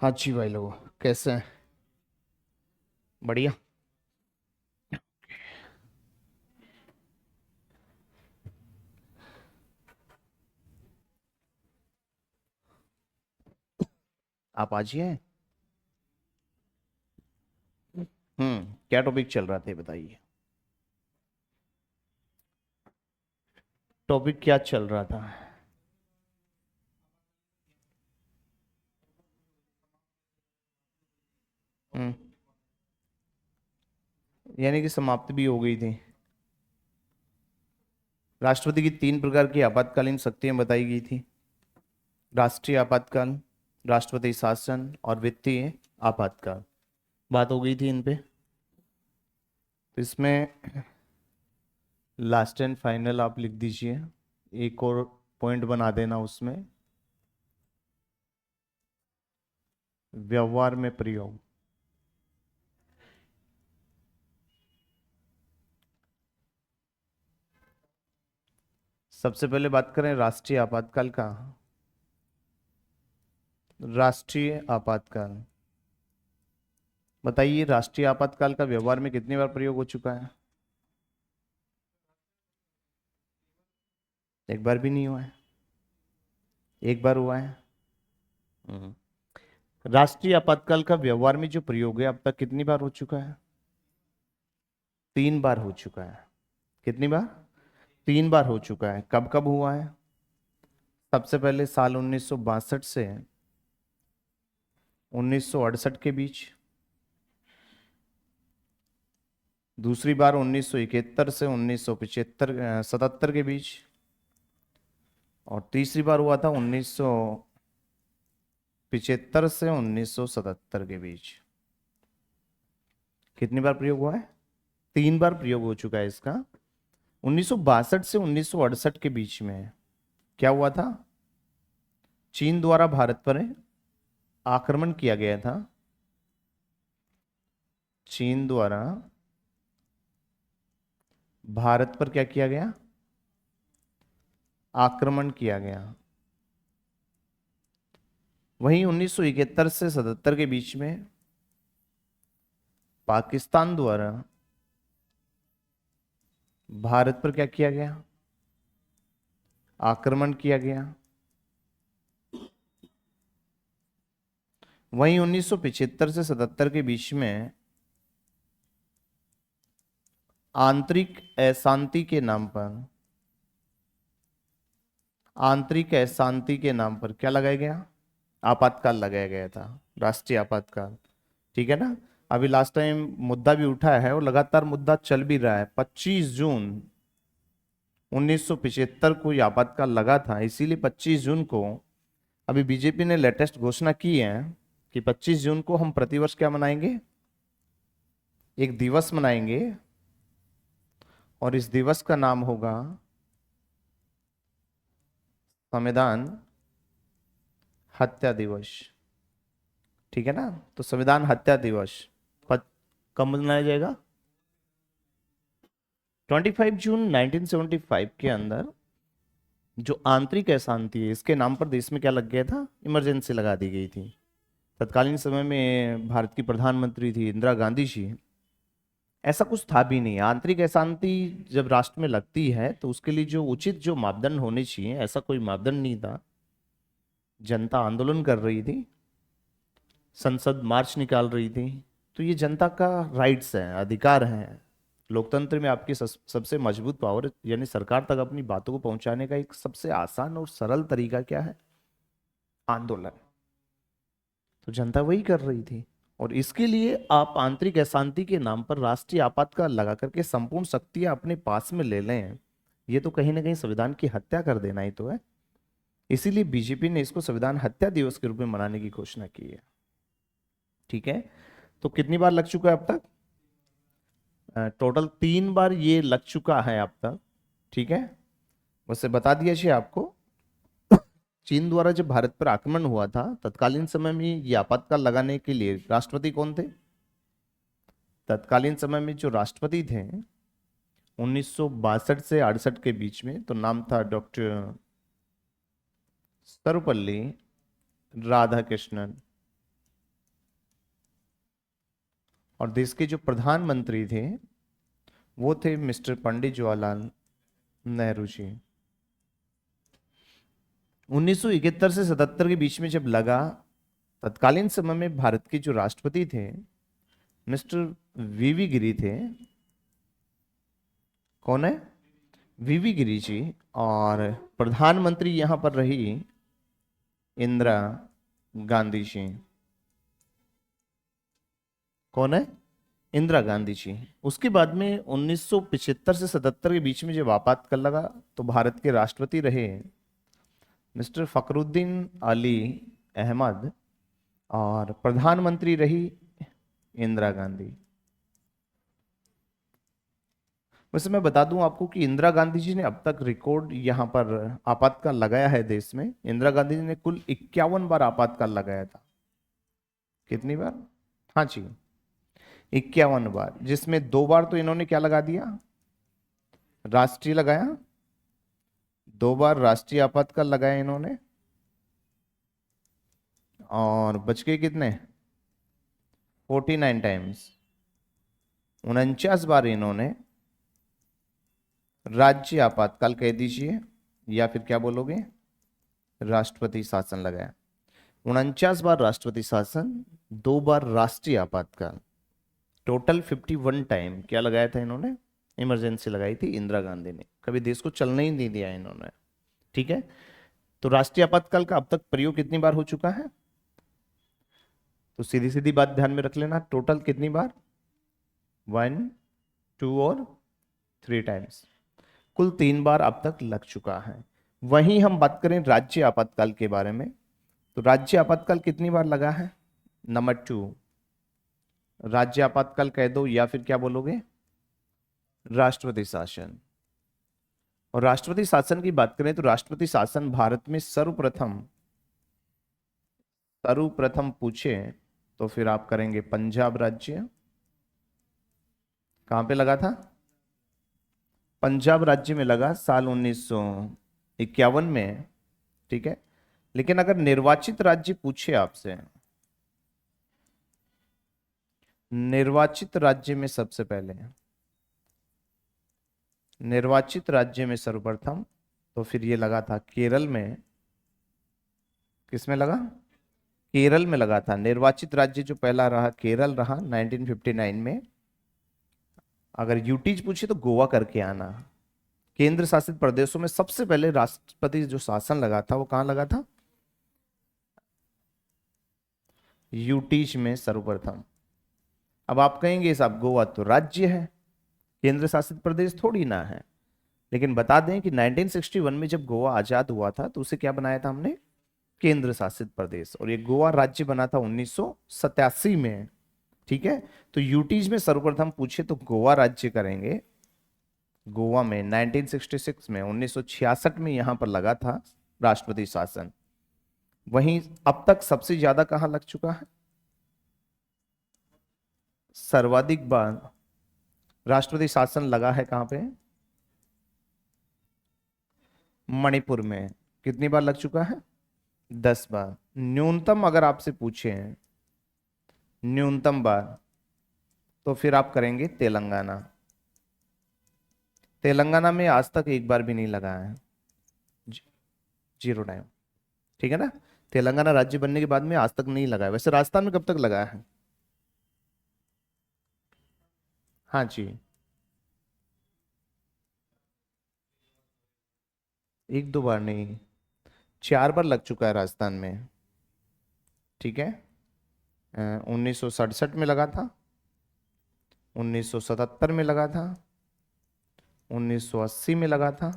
हाँ जी भाई लोग, कैसे हैं? बढ़िया। आप आज ही हैं? क्या टॉपिक चल रहा था ये बताइए। टॉपिक क्या चल रहा था? हम्म। यानी कि समाप्ति भी हो गई थी। राष्ट्रपति की 3 प्रकार की आपातकालीन शक्तियां बताई गई थी। राष्ट्रीय आपातकाल, राष्ट्रपति शासन और वित्तीय आपातकाल। बात हो गई थी इन पे। तो इसमें लास्ट एंड फाइनल आप लिख दीजिए। एक और पॉइंट बना देना उसमें, व्यवहार में प्रयोग। सबसे पहले बात करें राष्ट्रीय आपातकाल का। राष्ट्रीय आपातकाल, बताइए राष्ट्रीय आपातकाल का व्यवहार में कितनी बार प्रयोग हो चुका है? एक बार भी नहीं हुआ है। एक बार हुआ है। हम्म। राष्ट्रीय आपातकाल का व्यवहार में जो प्रयोग है अब तक कितनी बार हो चुका है? 3 बार हो चुका है। कितनी बार? 3 बार हो चुका है। कब कब हुआ है? सबसे पहले साल 1962 से 1968 के बीच। दूसरी बार 1971 से 1975 77 के बीच। और तीसरी बार हुआ था 1975 से 1977 के बीच। कितनी बार प्रयोग हुआ है? 3 बार प्रयोग हो चुका है इसका। 1962 से 1968 के बीच में क्या हुआ था? चीन द्वारा भारत पर आक्रमण किया गया था। चीन द्वारा भारत पर क्या किया गया? आक्रमण किया गया। वहीं 1971 से 77 के बीच में पाकिस्तान द्वारा भारत पर क्या किया गया? आक्रमण किया गया। वहीं 1975 से 77 के बीच में आंतरिक अशांति के नाम पर, आंतरिक अशांति के नाम पर क्या लगाया गया? आपातकाल लगाया गया था, राष्ट्रीय आपातकाल। ठीक है ना? अभी लास्ट टाइम मुद्दा भी उठा है और लगातार मुद्दा चल भी रहा है। 25 जून 1975 को यह आपातकाल लगा था, इसीलिए 25 जून को अभी बीजेपी ने लेटेस्ट घोषणा की है कि 25 जून को हम प्रतिवर्ष क्या मनाएंगे? एक दिवस मनाएंगे। और इस दिवस का नाम होगा संविधान हत्या दिवस। ठीक है ना? तो संविधान हत्या दिवस कब मनाया जाएगा? 25 जून 1975 के अंदर जो आंतरिक अशांति है इसके नाम पर देश में क्या लग गया था? इमरजेंसी लगा दी गई थी। तत्कालीन समय में भारत की प्रधानमंत्री थी इंदिरा गांधी जी। ऐसा कुछ था भी नहीं। आंतरिक अशांति जब राष्ट्र में लगती है तो उसके लिए जो उचित जो मापदंड होने चाहिए, ऐसा कोई मापदंड नहीं था। जनता आंदोलन कर रही थी, संसद मार्च निकाल रही थी। तो ये जनता का राइट्स है, अधिकार है। लोकतंत्र में आपकी सबसे मजबूत पावर यानी सरकार तक अपनी बातों को पहुंचाने का एक सबसे आसान और सरल तरीका क्या है? आंदोलन। तो जनता वही कर रही थी। और इसके लिए आप आंतरिक अशांति के नाम पर राष्ट्रीय आपातकाल लगा करके संपूर्ण शक्तियां अपने पास में ले लें, ये तो कहीं ना कहीं संविधान की हत्या कर देना ही तो है। इसीलिए बीजेपी ने इसको संविधान हत्या दिवस के रूप में मनाने की घोषणा की है। ठीक है? तो कितनी बार लग चुका है अब तक? टोटल 3 बार ये लग चुका है अब तक। ठीक है? वैसे बता दिया जी आपको। चीन द्वारा जब भारत पर आक्रमण हुआ था तत्कालीन समय में ये आपातकाल लगाने के लिए राष्ट्रपति कौन थे? तत्कालीन समय में जो राष्ट्रपति थे 1962 से 68 के बीच में, तो नाम था डॉक्टर सर्वपल्ली राधाकृष्णन। और देश के जो प्रधानमंत्री थे वो थे मिस्टर पंडित जवाहरलाल नेहरू जी। 1971 से 77 के बीच में जब लगा, तत्कालीन समय में भारत के जो राष्ट्रपति थे मिस्टर वीवी गिरी थे। कौन है? वीवी गिरी जी। और प्रधानमंत्री यहां पर रही इंदिरा गांधी जी। कौन है? इंदिरा गांधी जी। उसके बाद में 1975 से 77 के बीच में जब आपातकाल लगा तो भारत के राष्ट्रपति रहे मिस्टर फखरुद्दीन अली अहमद, और प्रधानमंत्री रही इंदिरा गांधी। वैसे मैं बता दूं आपको कि इंदिरा गांधी जी ने अब तक रिकॉर्ड यहां पर आपातकाल लगाया है देश में। इंदिरा गांधी जी ने कुल 51 बार आपातकाल लगाया था। कितनी बार? हाँ जी, 51 बार, जिसमें 2 बार तो इन्होंने क्या लगा दिया? राष्ट्रीय लगाया। 2 बार राष्ट्रीय आपातकाल लगाया इन्होंने। और बच गए कितने? 49 टाइम्स। 49 बार इन्होंने राज्य आपातकाल कह दीजिए, या फिर क्या बोलोगे, राष्ट्रपति शासन लगाया। 49 बार राष्ट्रपति शासन, 2 बार राष्ट्रीय आपातकाल, टोटल 51 टाइम क्या लगाया था इन्होंने? इमरजेंसी लगाई थी इंदिरा गांधी ने। कभी देश को चलने ही नहीं दिया इन्होंने। ठीक है, तो राष्ट्रीय आपातकाल का अब तक प्रयोग कितनी बार हो चुका है? तो सीधी सीधी बात ध्यान में रख लेना, टोटल कितनी बार? 1, 2 और 3 टाइम्स। कुल 3 बार अब तक लग चुका है। वहीं हम बात करें राज्य आपातकाल के बारे में, तो राज्य आपातकाल कितनी बार लगा है? नंबर 2, राज्य आपातकाल कह दो, या फिर क्या बोलोगे, राष्ट्रपति शासन। और राष्ट्रपति शासन की बात करें तो राष्ट्रपति शासन भारत में सर्वप्रथम सर्वप्रथम पूछे तो फिर आप करेंगे पंजाब राज्य। कहां पे लगा था? पंजाब राज्य में लगा साल 1951 में। ठीक है, लेकिन अगर निर्वाचित राज्य पूछे आपसे, निर्वाचित राज्य में सबसे पहले, निर्वाचित राज्य में सर्वप्रथम, तो फिर ये लगा था केरल में। किसमें लगा? केरल में लगा था। निर्वाचित राज्य जो पहला रहा केरल रहा 1959 में। अगर यूटीज पूछे तो गोवा करके आना। केंद्र शासित प्रदेशों में सबसे पहले राष्ट्रपति जो शासन लगा था वो कहां लगा था? यूटीज में सर्वप्रथम। अब आप कहेंगे साहब गोवा तो राज्य है, केंद्र शासित प्रदेश थोड़ी ना है। लेकिन बता दें कि 1961 में जब गोवा आजाद हुआ था तो उसे क्या बनाया था हमने? केंद्र शासित प्रदेश। और ये गोवा राज्य बना था 1987 में। ठीक है, तो यूटीज में सर्वप्रथम पूछे तो गोवा राज्य करेंगे। गोवा में 1966 में 1966 में यहां पर लगा था राष्ट्रपति शासन। वहीं अब तक सबसे ज्यादा कहां लग चुका है? सर्वाधिक बार राष्ट्रपति शासन लगा है कहां पे? मणिपुर में। कितनी बार लग चुका है? 10 बार। न्यूनतम अगर आपसे पूछे न्यूनतम बार, तो फिर आप करेंगे तेलंगाना। तेलंगाना में आज तक एक बार भी नहीं लगा है। 0 टाइम। ठीक है ना, तेलंगाना राज्य बनने के बाद में आज तक नहीं लगा है। वैसे राजस्थान में कब तक लगा है? हाँ जी, 1-2 बार नहीं, 4 बार लग चुका है राजस्थान में। ठीक है, 1967 में लगा था, 1977 में लगा था, 1980 में लगा था,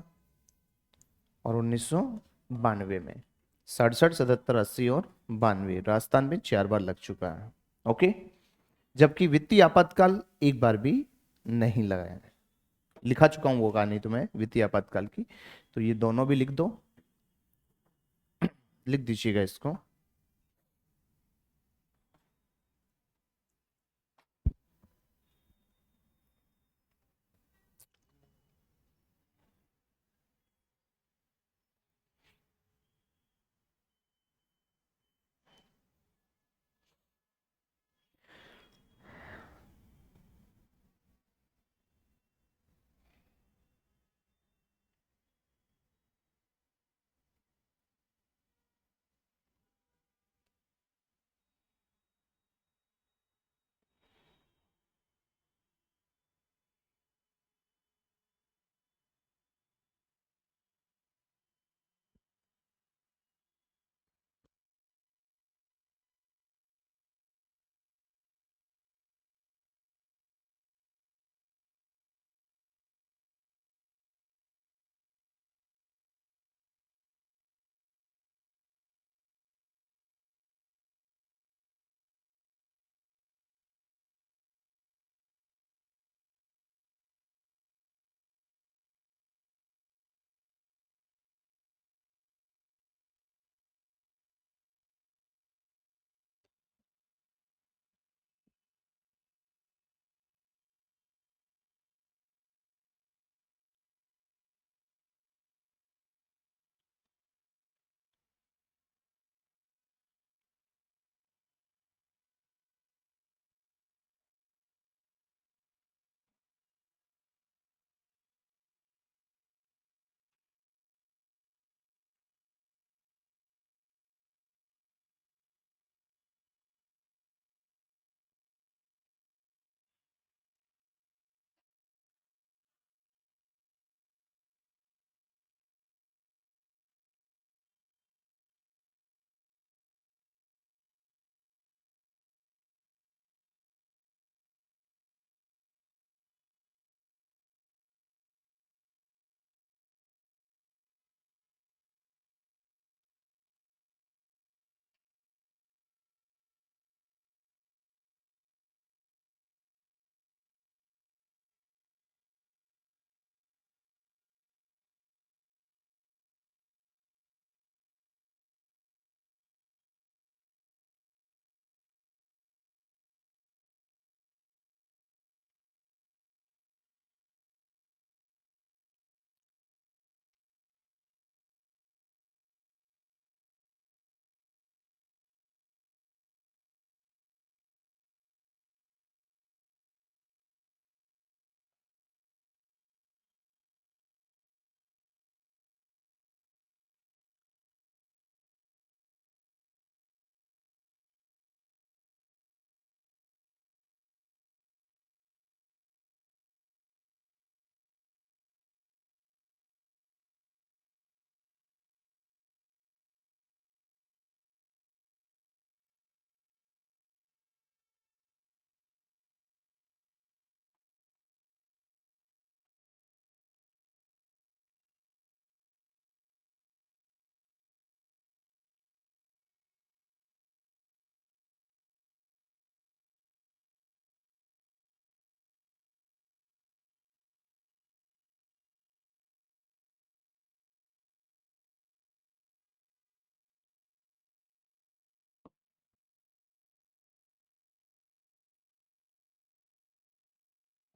और 1992 में। 67, 77, 80 और 92, राजस्थान में 4 बार लग चुका है। ओके, जबकि वित्तीय आपातकाल एक बार भी नहीं लगाया है। लिखा चुका हूं वो कहानी तुम्हें वित्तीय आपातकाल की, तो ये दोनों भी लिख दो, लिख दीजिएगा इसको।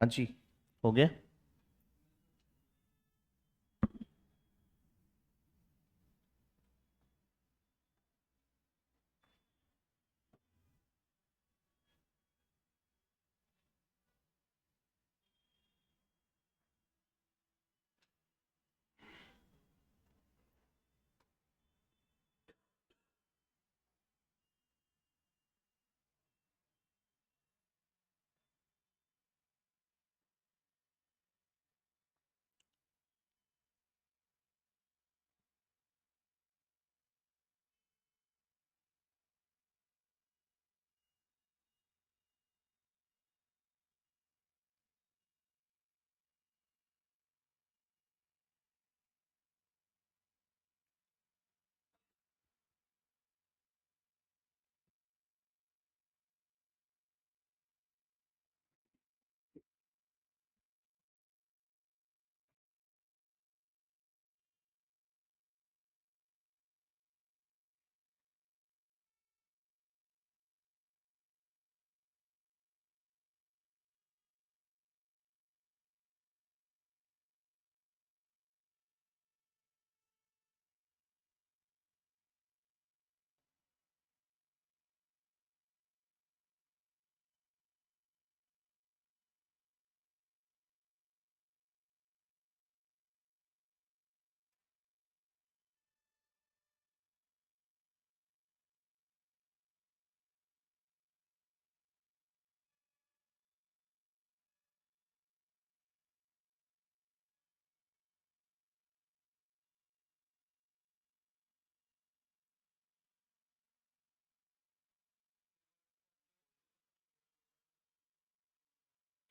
हाँ जी, हो गया।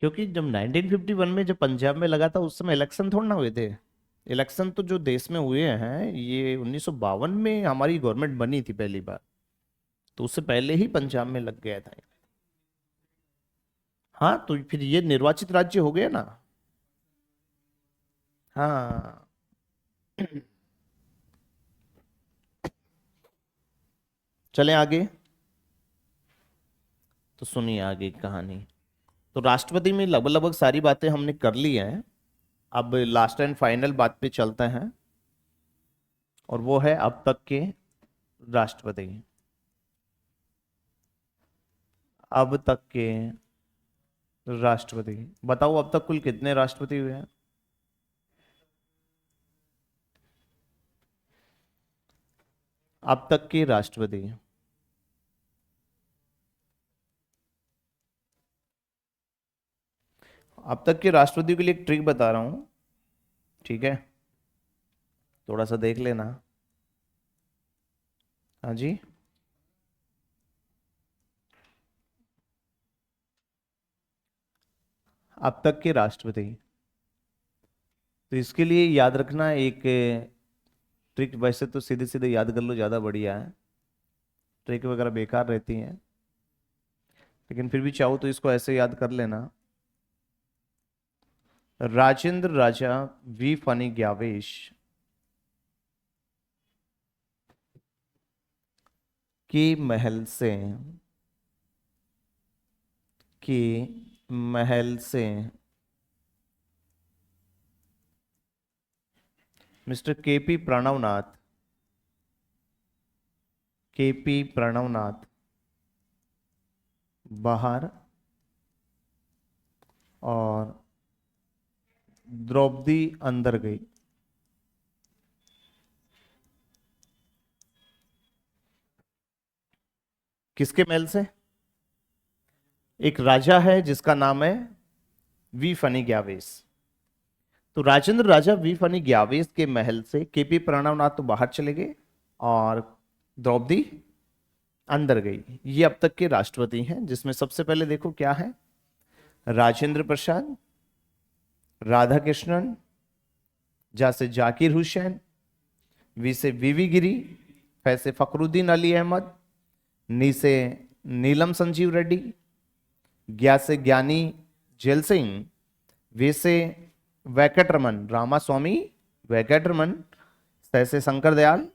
क्योंकि जब 1951 में जब पंजाब में लगा था उस समय इलेक्शन थोड़ा ना हुए थे। इलेक्शन तो जो देश में हुए हैं ये 1952 में हमारी गवर्नमेंट बनी थी पहली बार, तो उससे पहले ही पंजाब में लग गया था। हाँ, तो फिर ये निर्वाचित राज्य हो गया ना। हाँ। चलें आगे। तो सुनिए आगे की कहानी। तो राष्ट्रपति में लगभग लगभग सारी बातें हमने कर ली हैं। अब लास्ट एंड फाइनल बात पे चलते हैं, और वो है अब तक के राष्ट्रपति। अब तक के राष्ट्रपति बताओ, अब तक कुल कितने राष्ट्रपति हुए हैं? अब तक के राष्ट्रपति। अब तक के राष्ट्रपति के लिए एक ट्रिक बता रहा हूं, ठीक है? थोड़ा सा देख लेना। हाँ जी। अब तक के राष्ट्रपति, तो इसके लिए याद रखना एक ट्रिक। वैसे तो सीधे सीधे याद कर लो, ज्यादा बढ़िया है। ट्रिक वगैरह बेकार रहती हैं, लेकिन फिर भी चाहो तो इसको ऐसे याद कर लेना। राजेंद्र राजा वी फनी ग्यावेश के महल से, के महल से मिस्टर केपी प्रणवनाथ, केपी प्रणवनाथ बाहर, और द्रौपदी अंदर गई। किसके महल से? एक राजा है जिसका नाम है वी फनी ग्यावेश। तो राजेंद्र राजा वी फनी ग्यावेश के महल से केपी प्रणवनाथ तो बाहर चले गए, और द्रौपदी अंदर गई। ये अब तक के राष्ट्रपति हैं, जिसमें सबसे पहले देखो क्या है। राजेंद्र प्रसाद, राधा कृष्णन, जा से जाकिर हुसैन, वी से वीवी गिरी, फै से फखरुद्दीन अली अहमद, नी से नीलम संजीव रेड्डी, ज्ञा से ज्ञानी जेल सिंह, वे से वेंकटरमन रामास्वामी वेंकटरमन, सै से शंकर दयाल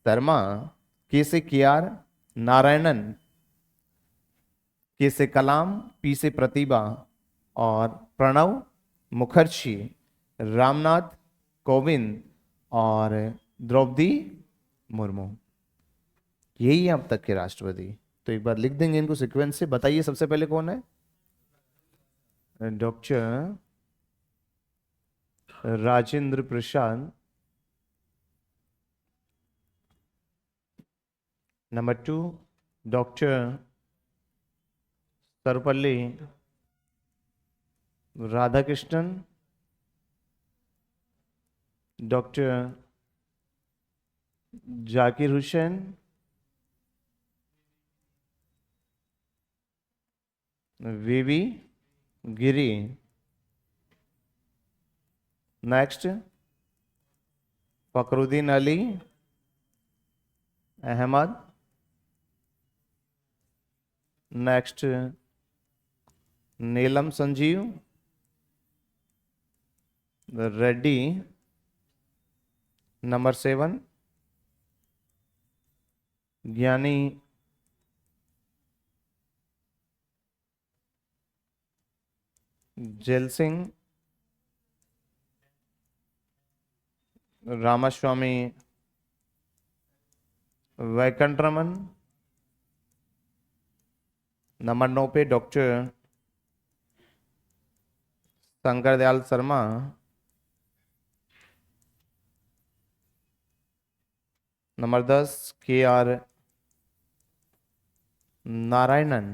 शर्मा, के से के आर नारायणन, के से कलाम, पी से प्रतिभा, और प्रणव मुखर्जी, रामनाथ कोविंद और द्रौपदी मुर्मू। यही है अब तक के राष्ट्रपति। तो एक बार लिख देंगे इनको सीक्वेंस से। बताइए सबसे पहले कौन है? Doctor Rajendra Prasad. Number 2 doctor Sarvepalli Radhakrishnan. Doctor Zakir Hussain. VV Giri. Next Fakhruddin Ali Ahmed. Next Neelam Sanjiva Reddy. Number 7 Giani Zail Singh Ramaswamy Venkataraman. Number 9 पे doctor Shankar Dayal Sharma. Number 10 KR Narayanan.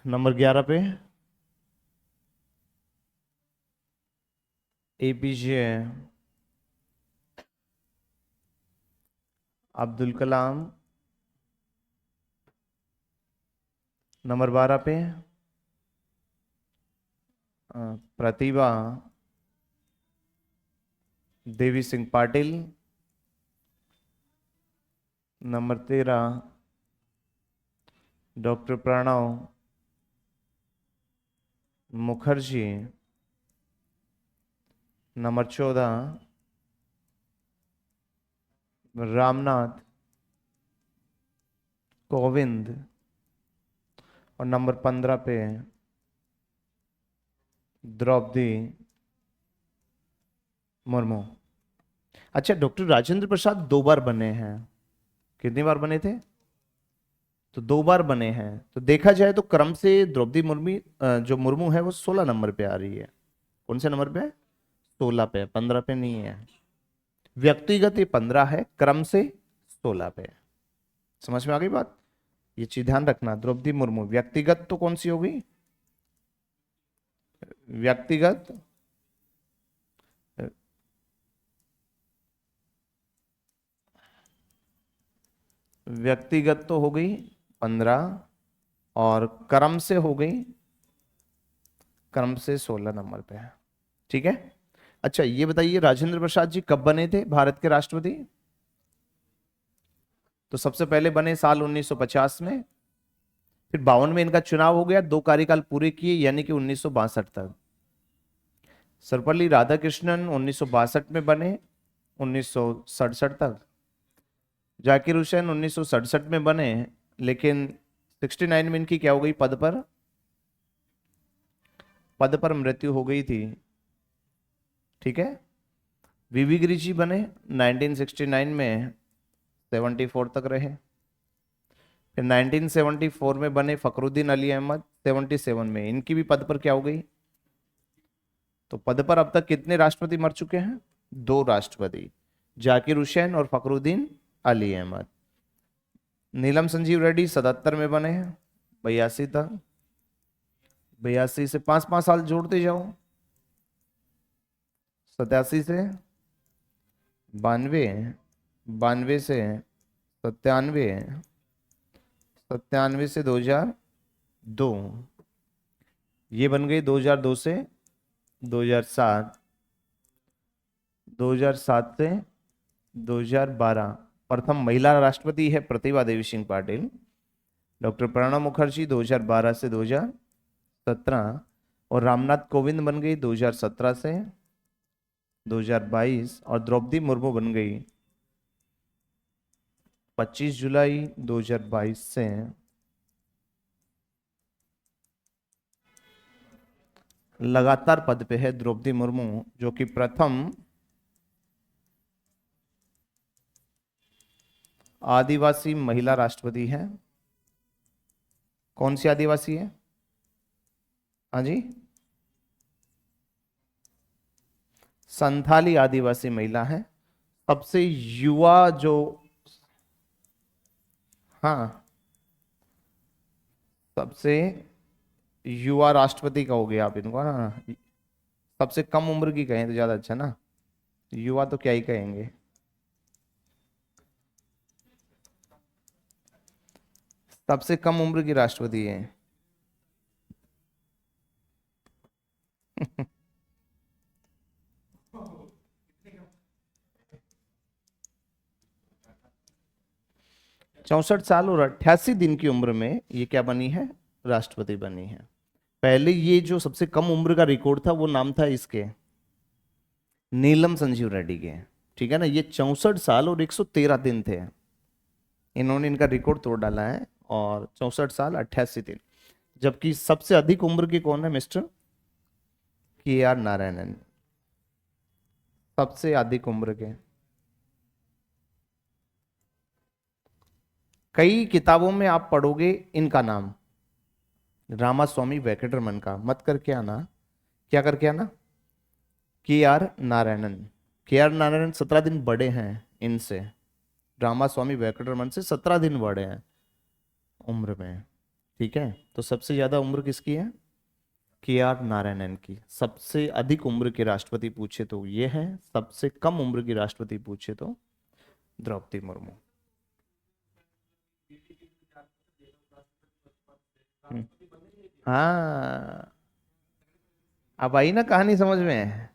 Number 11 पे APJ अब्दुल कलाम। नंबर 12 पे Pratibha Devi Singh Patil. Number 13 doctor Pranab Mukherjee. Number 14 Ramnath Kovind. और नंबर 15 पे द्रौपदी मुर्मू। अच्छा, डॉक्टर राजेंद्र प्रसाद 2 बार बने हैं। कितनी बार बने थे? तो 2 बार बने हैं। तो देखा जाए तो क्रम से द्रौपदी मुर्मू जो मुर्मू है वो 16 नंबर पे आ रही है। कौन से नंबर पे है? 16 पे, 15 पे नहीं है। व्यक्तिगत ये 15 है, क्रम से 16 पे। समझ में आ गई बात? ये चीज ध्यान रखना। द्रौपदी मुर्मू व्यक्तिगत तो कौन सी होगी? व्यक्तिगत व्यक्तिगत तो हो गई 15 और क्रम से हो गई, क्रम से 16 नंबर पे है। ठीक है। अच्छा ये बताइए राजेंद्र प्रसाद जी कब बने थे भारत के राष्ट्रपति? तो सबसे पहले बने साल 1950 में, फिर 52 में इनका चुनाव हो गया, 2 कार्यकाल पूरे किए यानी कि 1962 तक। सर्वपल्ली राधाकृष्णन 1962 में बने 1967 तक। जाकिर हुसैन 1967 में बने, लेकिन 69 में इनकी क्या हो गई? पद पर मृत्यु हो गई थी। ठीक है। वीवी गिरी जी बने 1969 में, 74 तक रहे। फिर 1974 में बने फकरुद्दीन अली अहमद 77 में, इनकी भी पद पर क्या हो गई? तो पद पर अब तक कितने राष्ट्रपति मर चुके हैं? 2 राष्ट्रपति, जाकिर हुसैन और फकरुद्दीन अली अहमद। नीलम संजीव रेड्डी 77 में बने हैं, 82 तक। 82 से 5-5 साल जोड़ते जाओ, 87 से 92, 92 से 97, 97 से 2002, ये बन गई 2002 से 2007, 2007 से 2012। प्रथम महिला राष्ट्रपति है प्रतिभा देवी सिंह पाटिल। डॉक्टर प्रणब मुखर्जी 2012 से 2017, और रामनाथ कोविंद बन गई 2017 से 2022, और द्रौपदी मुर्मू बन गई 25 जुलाई 2022 से लगातार पद पे है द्रौपदी मुर्मू, जो कि प्रथम आदिवासी महिला राष्ट्रपति है। कौन सी आदिवासी है? हाँ जी, संथाली आदिवासी महिला है। सबसे युवा जो, हाँ, सबसे युवा राष्ट्रपति कहोगे आप इनको ना। सबसे कम उम्र की कहें तो ज्यादा अच्छा ना, युवा तो क्या ही कहेंगे। सबसे कम उम्र की राष्ट्रपति है। 64 साल और 88 दिन की उम्र में ये क्या बनी है? राष्ट्रपति बनी है। पहले ये जो सबसे कम उम्र का रिकॉर्ड था वो नाम था इसके, नीलम संजीव रेड्डी के। ठीक है ना, ये 64 साल और 113 दिन थे। इन्होंने इनका रिकॉर्ड तोड़ डाला है, और 64 साल 88 दिन। जबकि सबसे अधिक उम्र के कौन है? मिस्टर KR नारायणन, सबसे अधिक उम्र के। कई किताबों में आप पढ़ोगे इनका नाम, रामास्वामी वेंकटरमन का। मत करके आना, क्या करके आना? KR नारायणन। KR नारायणन 17 दिन बड़े हैं इनसे, रामास्वामी वेंकटरमन से 17 दिन बड़े हैं उम्र में। ठीक है, तो सबसे ज्यादा उम्र किसकी है? KR नारायणन की। सबसे अधिक उम्र के राष्ट्रपति पूछे तो ये है, सबसे कम उम्र की राष्ट्रपति पूछे तो द्रौपदी मुर्मू। हम्म, हाँ, अब आई ना कहानी समझ में।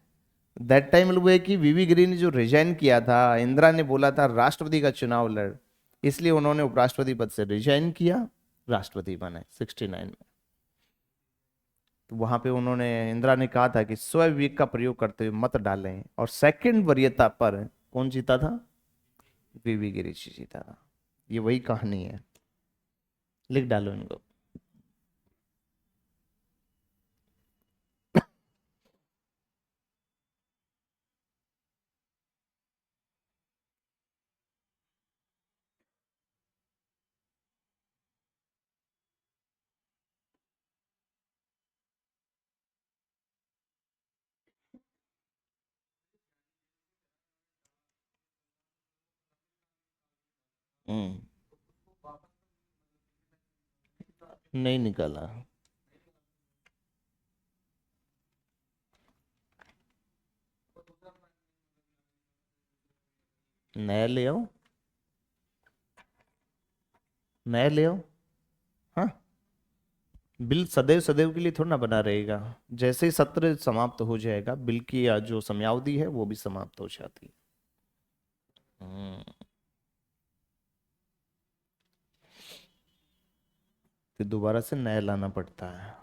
दैट टाइम लोग है कि VV गिरी ने जो रिजाइन किया था, इंदिरा ने बोला था राष्ट्रपति का चुनाव लड़, इसलिए उन्होंने उपराष्ट्रपति पद से रिजाइन किया, राष्ट्रपति बने 69 में। तो वहां पे उन्होंने, इंदिरा ने कहा था कि स्व विवेक का प्रयोग करते हुए मत डालें, और सेकंड वरीयता पर कौन जीता था? VV गिरी जी जीता था। ये वही कहानी है, लिख डालो इनको। हम्म, नहीं निकाला। नया ले आओ, नया ले आओ। हाँ, बिल सदैव सदैव के लिए थोड़ा ना बना रहेगा। जैसे ही सत्र समाप्त हो जाएगा, बिल की जो समयावधि है वो भी समाप्त हो जाती है। हम्म, फिर दोबारा से नया लाना पड़ता है।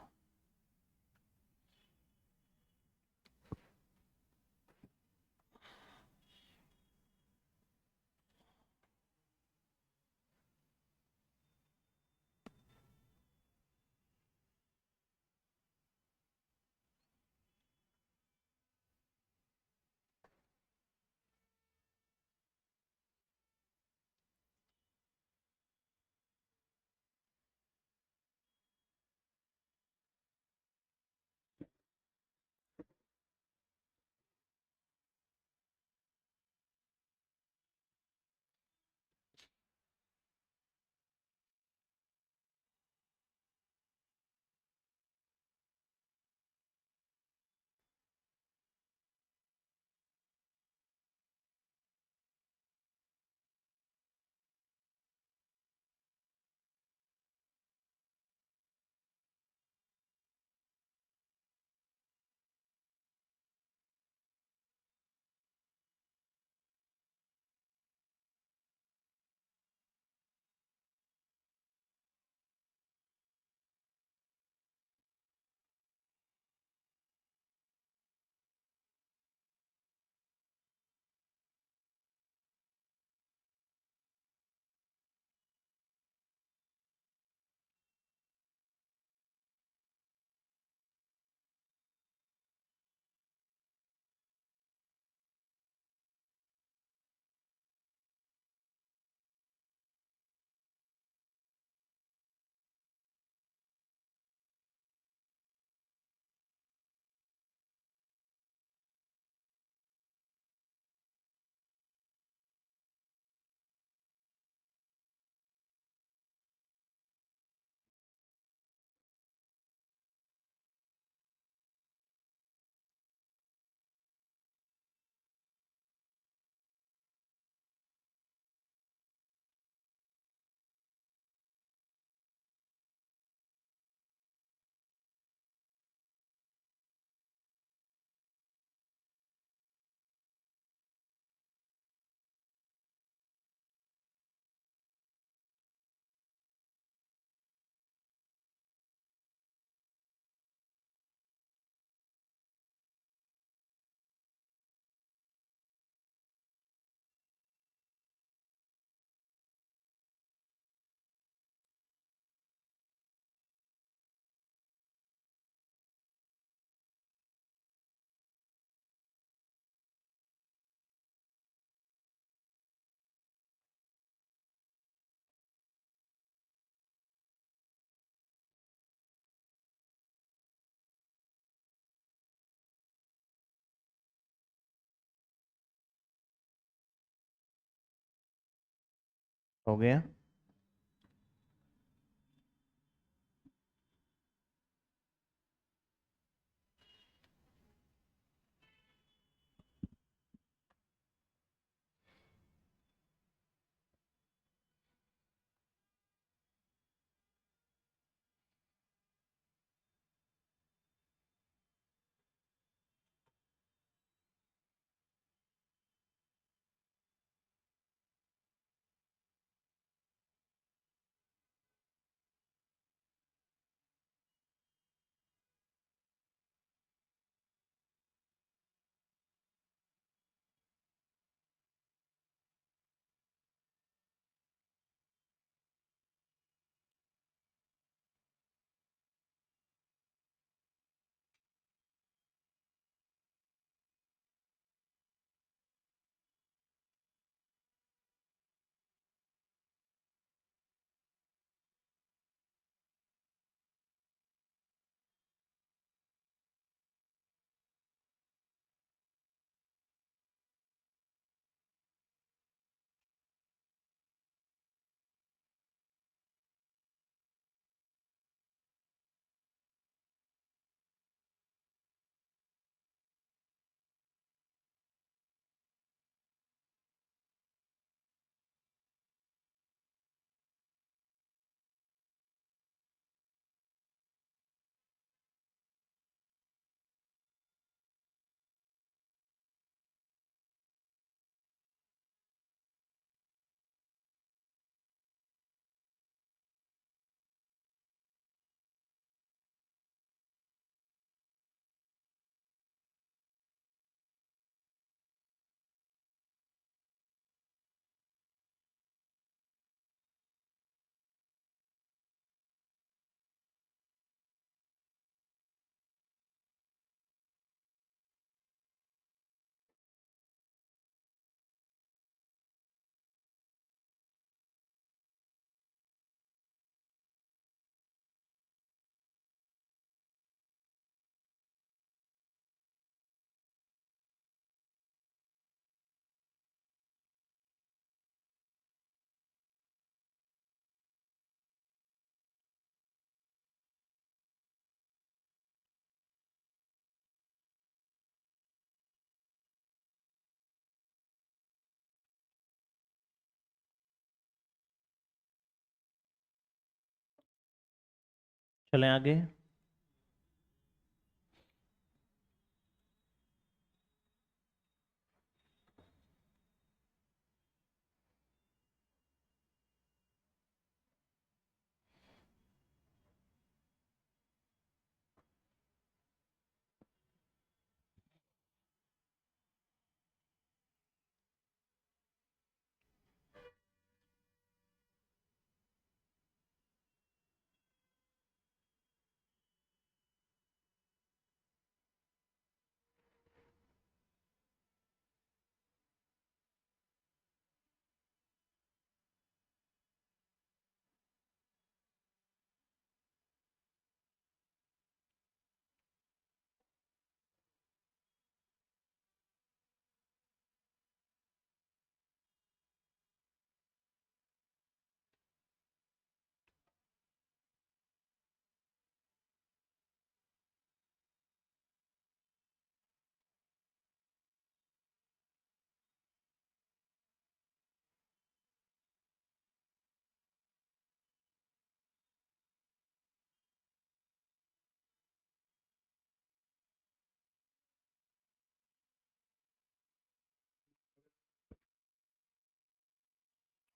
हो गया। चलें आगे।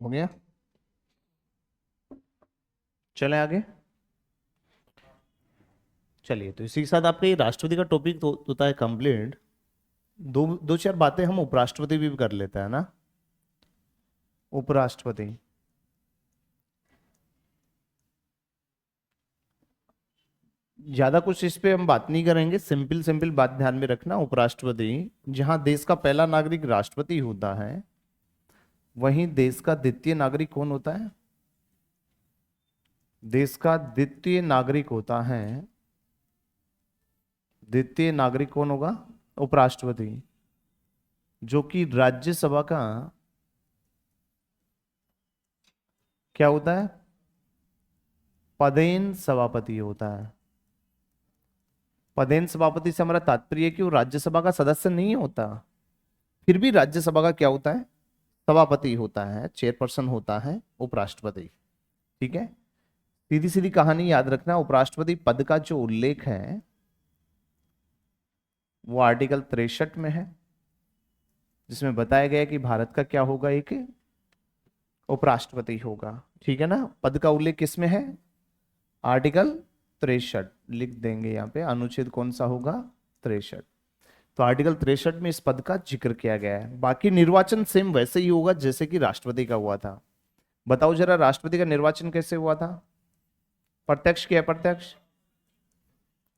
हो गया। चलें आगे। चलिए, तो इसी के साथ आपका ये राष्ट्रपति का टॉपिक तो होता है कंप्लीट। दो दो चार बातें हम उपराष्ट्रपति भी कर लेते हैं ना। उपराष्ट्रपति, ज्यादा कुछ इस पे हम बात नहीं करेंगे, सिंपल सिंपल बात ध्यान में रखना। उपराष्ट्रपति, जहां देश का पहला नागरिक राष्ट्रपति होता है, वहीं देश का द्वितीय नागरिक कौन होता है? देश का द्वितीय नागरिक होता है, द्वितीय नागरिक कौन होगा? उपराष्ट्रपति, जो कि राज्यसभा का क्या होता है? पदेन सभापति होता है। पदेन सभापति से हमारा तात्पर्य है कि वो राज्यसभा का सदस्य नहीं होता, फिर भी राज्यसभा का क्या होता है? सभापति होता है, चेयरपर्सन होता है उपराष्ट्रपति। ठीक है, सीधी सीधी कहानी याद रखना, उपराष्ट्रपति पद का जो उल्लेख है वो आर्टिकल 63 में है, जिसमें बताया गया है कि भारत का क्या होगा? एक उपराष्ट्रपति होगा। ठीक है ना, पद का उल्लेख किस में है? आर्टिकल 63 लिख देंगे यहाँ पे, अनुच्छेद कौन सा होगा? 63। तो आर्टिकल 63 में इस पद का जिक्र किया गया है। बाकी निर्वाचन सेम वैसे ही होगा जैसे कि राष्ट्रपति का हुआ था। बताओ जरा, राष्ट्रपति का निर्वाचन कैसे हुआ था? प्रत्यक्ष कि अप्रत्यक्ष?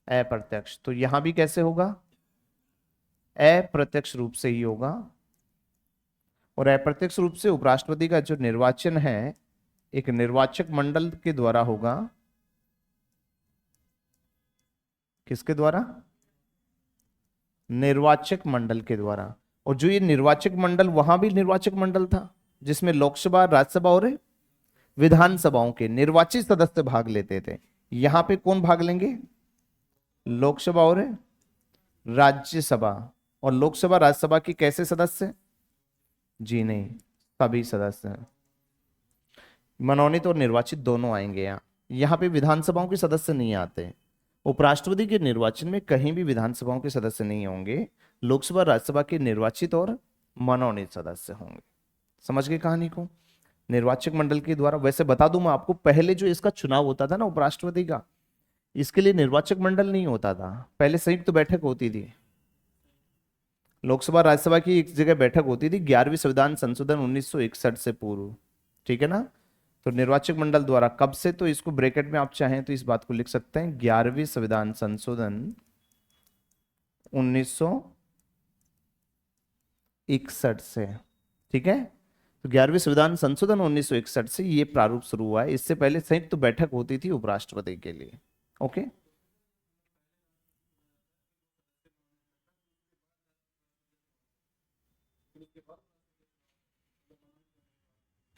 अप्रत्यक्ष। तो यहां भी कैसे होगा? अप्रत्यक्ष रूप से ही होगा। और अप्रत्यक्ष रूप से उपराष्ट्रपति का जो निर्वाचन है एक निर्वाचक मंडल के द्वारा होगा। किसके द्वारा? निर्वाचक मंडल के द्वारा। और जो ये निर्वाचक मंडल, वहां भी निर्वाचक मंडल था जिसमें लोकसभा, राज्यसभा और विधानसभाओं के निर्वाचित सदस्य भाग लेते थे। यहां पे कौन भाग लेंगे? लोकसभा और राज्यसभा। और लोकसभा राज्यसभा की कैसे सदस्य? जी नहीं, सभी सदस्य हैं। मनोनीत और निर्वाचित दोनों आएंगे यहाँ। यहाँ पे विधानसभाओं के सदस्य नहीं आते। उपराष्ट्रपति के निर्वाचन में कहीं भी विधानसभाओं के सदस्य नहीं होंगे, लोकसभा राज्यसभा के निर्वाचित और मनोनीत सदस्य होंगे। समझ गए कहानी को? निर्वाचक मंडल के द्वारा। वैसे बता दूं मैं आपको, पहले जो इसका चुनाव होता था ना उपराष्ट्रपति का, इसके लिए निर्वाचक मंडल नहीं होता था, पहले संयुक्त तो बैठक होती थी। लोकसभा राज्यसभा की एक जगह बैठक होती थी 11वीं संविधान संशोधन 1961 से पूर्व। ठीक है ना? तो निर्वाचक मंडल द्वारा कब से, तो इसको ब्रैकेट में आप चाहें तो इस बात को लिख सकते हैं, 11वीं संविधान संशोधन 1961 से। ठीक है, तो 11वीं संविधान संशोधन 1961 से ये प्रारूप शुरू हुआ है। इससे पहले संयुक्त बैठक होती थी उपराष्ट्रपति के लिए। ओके,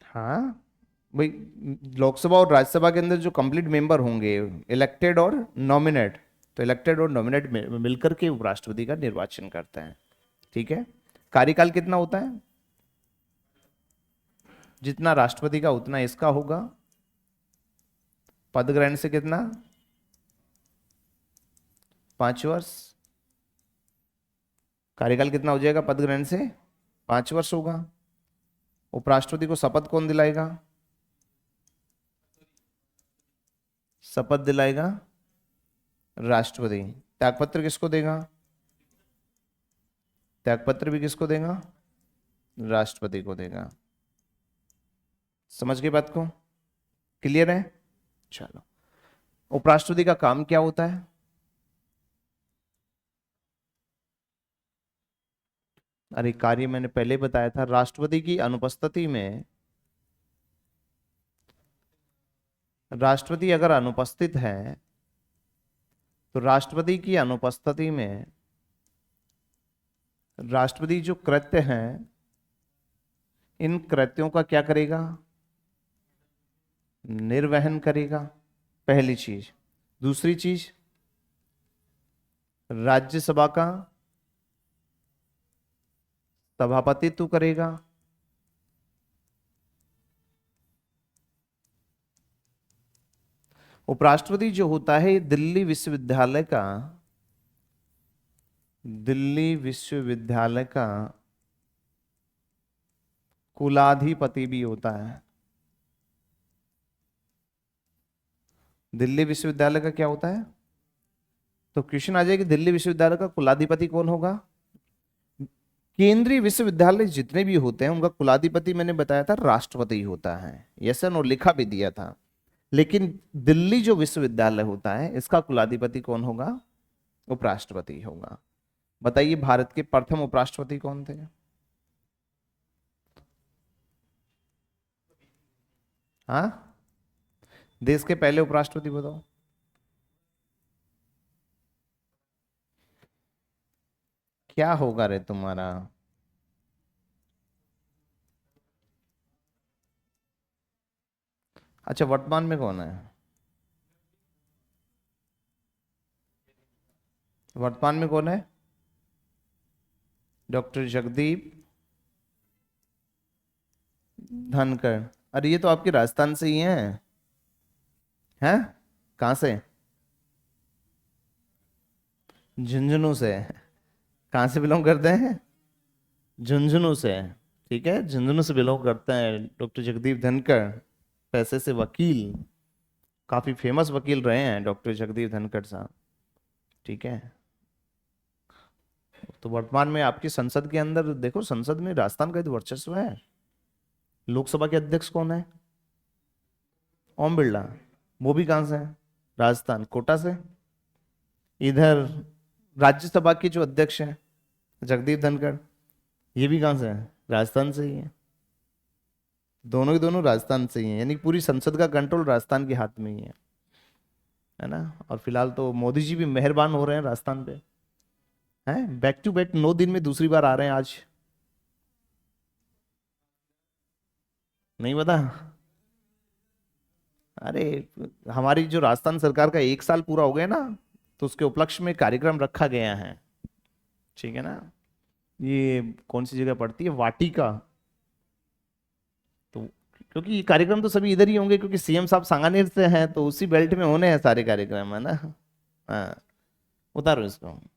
हाँ भाई, लोकसभा और राज्यसभा के अंदर जो कंप्लीट मेंबर होंगे, इलेक्टेड और नॉमिनेट, तो इलेक्टेड और नॉमिनेट मिलकर के उपराष्ट्रपति का निर्वाचन करते हैं। ठीक है, कार्यकाल कितना होता है? जितना राष्ट्रपति का उतना इसका होगा। पद ग्रहण से कितना? 5 वर्ष। कार्यकाल कितना हो जाएगा पद ग्रहण से? 5 वर्ष होगा। उपराष्ट्रपति को शपथ कौन दिलाएगा? शपथ दिलाएगा राष्ट्रपति। त्यागपत्र किसको देगा? त्यागपत्र भी किसको देगा? राष्ट्रपति को देगा। समझ गए बात को? क्लियर है? चलो, उपराष्ट्रपति का काम क्या होता है? अरे कार्य मैंने पहले बताया था, राष्ट्रपति की अनुपस्थिति में, राष्ट्रपति अगर अनुपस्थित है तो राष्ट्रपति की अनुपस्थिति में राष्ट्रपति जो कृत्य हैं, इन कृत्यों का क्या करेगा? निर्वहन करेगा, पहली चीज। दूसरी चीज, राज्यसभा का सभापतित्व करेगा। उपराष्ट्रपति जो होता है दिल्ली विश्वविद्यालय का, दिल्ली विश्वविद्यालय का कुलाधिपति भी होता है। दिल्ली विश्वविद्यालय का क्या होता है? तो क्वेश्चन आ जाएगा, दिल्ली विश्वविद्यालय का कुलाधिपति कौन होगा? केंद्रीय विश्वविद्यालय जितने भी होते हैं उनका कुलाधिपति मैंने बताया था राष्ट्रपति होता है। यस एंड नो लिखा भी दिया था। लेकिन दिल्ली जो विश्वविद्यालय होता है इसका कुलाधिपति कौन होगा? उपराष्ट्रपति होगा। बताइए भारत के प्रथम उपराष्ट्रपति कौन थे? हाँ, देश के पहले उपराष्ट्रपति बताओ। क्या होगा रे तुम्हारा? अच्छा, वर्तमान में कौन है? वर्तमान में कौन है? डॉक्टर जगदीप धनखड़। अरे ये तो आपके राजस्थान से ही हैं। हैं? कहाँ से? झुंझुनू से? कहाँ से बिलोंग करते हैं? झुंझुनू से। ठीक है, झुंझुनू से बिलोंग करते हैं डॉक्टर जगदीप धनखड़। पैसे से वकील, काफी फेमस वकील रहे हैं डॉक्टर जगदीप धनखड़ साहब। ठीक है। तो वर्तमान में आपकी संसद के अंदर देखो, संसद में राजस्थान का तो वर्चस्व है। लोकसभा के अध्यक्ष कौन है? ओम बिरला। वो भी कहाँ से है? राजस्थान, कोटा से। इधर राज्यसभा के जो अध्यक्ष हैं जगदीप धनखड़, ये भी कहाँ से है? राजस्थान से ही है। दोनों ही दोनों राजस्थान से ही हैं, यानी पूरी संसद का कंट्रोल राजस्थान के हाथ में ही है ना। और फिलहाल तो मोदी जी भी मेहरबान हो रहे हैं राजस्थान पे। हैं, बैक टू बैक 9 दिन में दूसरी बार आ रहे हैं आज। नहीं पता? अरे, हमारी जो राजस्थान सरकार का 1 साल पूरा हो गया ना, तो उसके उपलक्ष्य में कार्यक्रम रखा गया है। ठीक है ना। ये कौन सी जगह पड़ती है? वाटिका। तो क्योंकि ये कार्यक्रम तो सभी इधर ही होंगे, क्योंकि सीएम साहब सांगानेर से हैं, तो उसी बेल्ट में होने हैं सारे कार्यक्रम, है ना। हाँ, उतारो इसको।